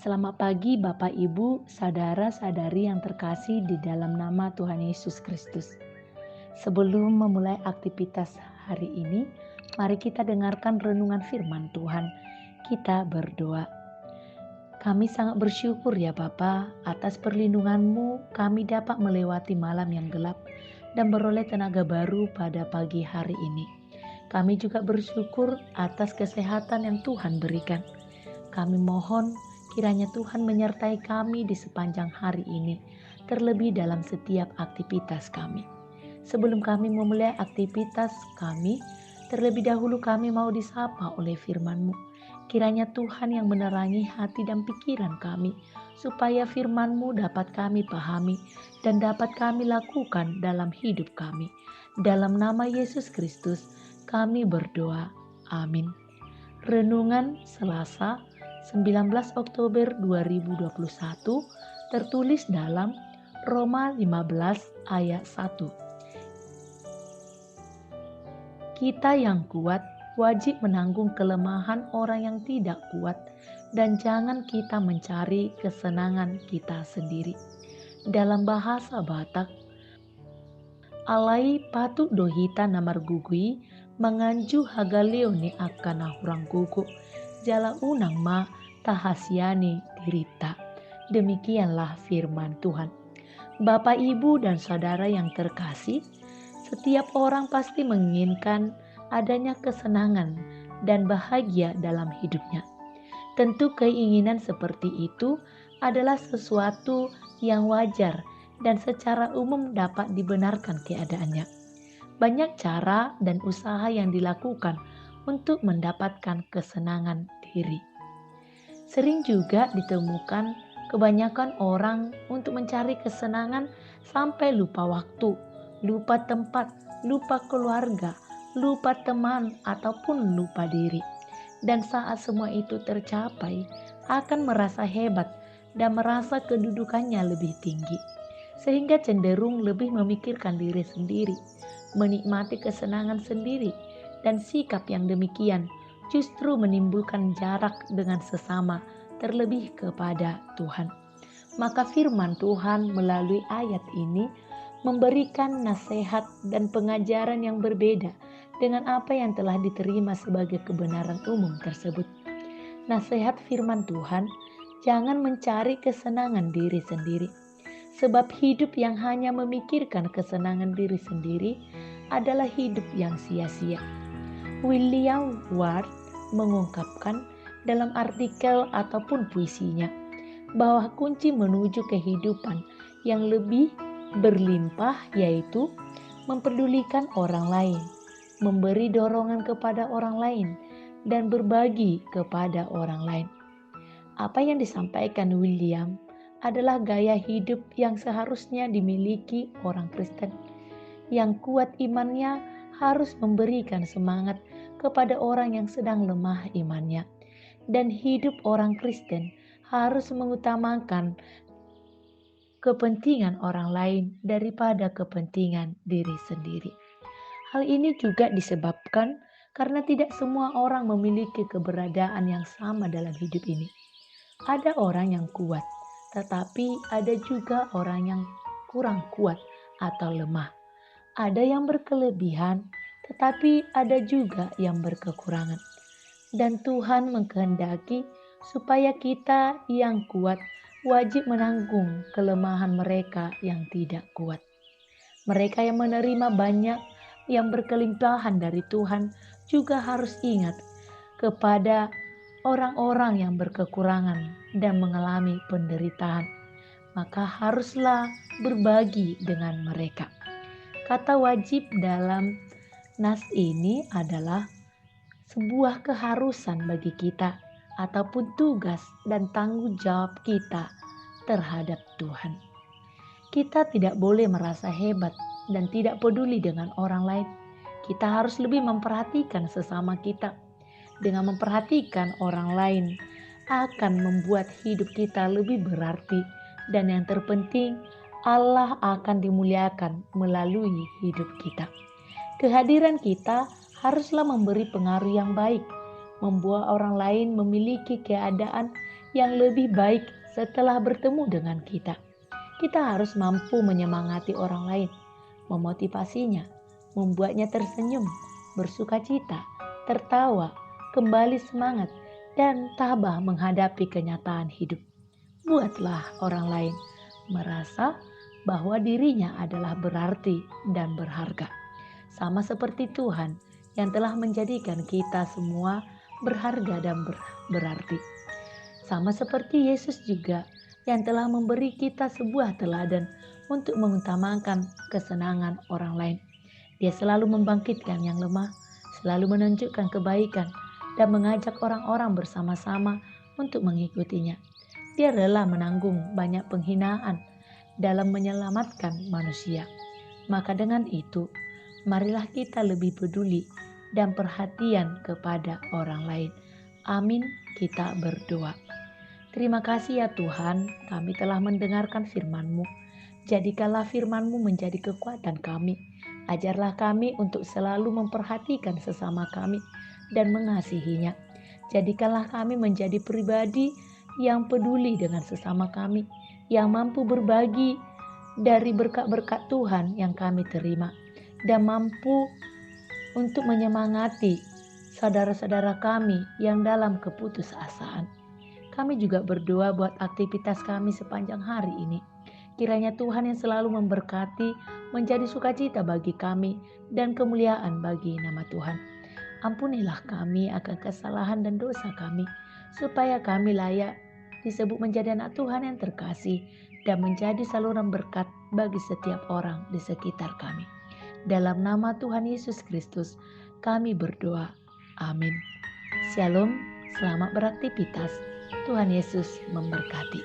Selamat pagi Bapak Ibu, saudara-saudari yang terkasih di dalam nama Tuhan Yesus Kristus. Sebelum memulai aktivitas hari ini, mari kita dengarkan renungan firman Tuhan. Kita berdoa. Kami sangat bersyukur ya Bapa, atas perlindungan-Mu kami dapat melewati malam yang gelap dan beroleh tenaga baru pada pagi hari ini. Kami juga bersyukur atas kesehatan yang Tuhan berikan. Kami mohon kiranya Tuhan menyertai kami di sepanjang hari ini, terlebih dalam setiap aktivitas kami. Sebelum kami memulai aktivitas kami, terlebih dahulu kami mau disapa oleh firman-Mu. Kiranya Tuhan yang menerangi hati dan pikiran kami, supaya firman-Mu dapat kami pahami dan dapat kami lakukan dalam hidup kami. Dalam nama Yesus Kristus, kami berdoa. Amin. Renungan Selasa 19 Oktober 2021 tertulis dalam Roma 15 ayat 1. Kita yang kuat wajib menanggung kelemahan orang yang tidak kuat dan jangan kita mencari kesenangan kita sendiri. Dalam bahasa Batak, alai patut dohita namar gugui menganju hagaleone akan hurang gugu jala unang ma tahasiani dirita. Demikianlah firman Tuhan. Bapak, Ibu, dan saudara yang terkasih, setiap orang pasti menginginkan adanya kesenangan dan bahagia dalam hidupnya. Tentu keinginan seperti itu adalah sesuatu yang wajar dan secara umum dapat dibenarkan keadaannya. Banyak cara dan usaha yang dilakukan untuk mendapatkan kesenangan diri. Sering juga ditemukan kebanyakan orang untuk mencari kesenangan sampai lupa waktu, lupa tempat, lupa keluarga, lupa teman, ataupun lupa diri. Dan saat semua itu tercapai, akan merasa hebat dan merasa kedudukannya lebih tinggi. Sehingga cenderung lebih memikirkan diri sendiri, menikmati kesenangan sendiri, dan sikap yang demikian justru menimbulkan jarak dengan sesama, terlebih kepada Tuhan. Maka firman Tuhan melalui ayat ini memberikan nasihat dan pengajaran yang berbeda dengan apa yang telah diterima sebagai kebenaran umum tersebut. Nasihat firman Tuhan, jangan mencari kesenangan diri sendiri. Sebab hidup yang hanya memikirkan kesenangan diri sendiri adalah hidup yang sia-sia. William Ward mengungkapkan dalam artikel ataupun puisinya bahwa kunci menuju kehidupan yang lebih berlimpah yaitu mempedulikan orang lain, memberi dorongan kepada orang lain, dan berbagi kepada orang lain. Apa yang disampaikan William adalah gaya hidup yang seharusnya dimiliki orang Kristen. Yang kuat imannya harus memberikan semangat kepada orang yang sedang lemah imannya. Dan hidup orang Kristen harus mengutamakan kepentingan orang lain daripada kepentingan diri sendiri. Hal ini juga disebabkan karena tidak semua orang memiliki keberadaan yang sama dalam hidup ini. Ada orang yang kuat, tetapi ada juga orang yang kurang kuat atau lemah. Ada yang berkelebihan, tetapi ada juga yang berkekurangan. Dan Tuhan mengkehendaki supaya kita yang kuat wajib menanggung kelemahan mereka yang tidak kuat. Mereka yang menerima banyak yang berkelimpahan dari Tuhan juga harus ingat kepada orang-orang yang berkekurangan dan mengalami penderitaan. Maka haruslah berbagi dengan mereka. Kata wajib dalam nas ini adalah sebuah keharusan bagi kita ataupun tugas dan tanggung jawab kita terhadap Tuhan. Kita tidak boleh merasa hebat dan tidak peduli dengan orang lain. Kita harus lebih memperhatikan sesama kita. Dengan memperhatikan orang lain akan membuat hidup kita lebih berarti, dan yang terpenting Allah akan dimuliakan melalui hidup kita. Kehadiran kita haruslah memberi pengaruh yang baik, membuat orang lain memiliki keadaan yang lebih baik setelah bertemu dengan kita. Kita harus mampu menyemangati orang lain, memotivasinya, membuatnya tersenyum, bersuka cita, tertawa, kembali semangat, dan tabah menghadapi kenyataan hidup. Buatlah orang lain merasa bahwa dirinya adalah berarti dan berharga. Sama seperti Tuhan yang telah menjadikan kita semua berharga dan berarti. Sama seperti Yesus juga yang telah memberi kita sebuah teladan untuk mengutamakan kesenangan orang lain. Dia selalu membangkitkan yang lemah, selalu menunjukkan kebaikan, dan mengajak orang-orang bersama-sama untuk mengikutinya. Dia rela menanggung banyak penghinaan dalam menyelamatkan manusia. Maka dengan itu, marilah kita lebih peduli dan perhatian kepada orang lain. Amin, kita berdoa. Terima kasih ya Tuhan, kami telah mendengarkan firman-Mu. Jadikanlah firman-Mu menjadi kekuatan kami. Ajarlah kami untuk selalu memperhatikan sesama kami dan mengasihinya. Jadikanlah kami menjadi pribadi yang peduli dengan sesama kami, yang mampu berbagi dari berkat-berkat Tuhan yang kami terima, dan mampu untuk menyemangati saudara-saudara kami yang dalam keputusasaan. Kami juga berdoa buat aktivitas kami sepanjang hari ini. Kiranya Tuhan yang selalu memberkati menjadi sukacita bagi kami dan kemuliaan bagi nama Tuhan. Ampunilah kami akan kesalahan dan dosa kami, supaya kami layak disebut menjadi anak Tuhan yang terkasih dan menjadi saluran berkat bagi setiap orang di sekitar kami. Dalam nama Tuhan Yesus Kristus, kami berdoa. Amin. Shalom, selamat beraktivitas. Tuhan Yesus memberkati.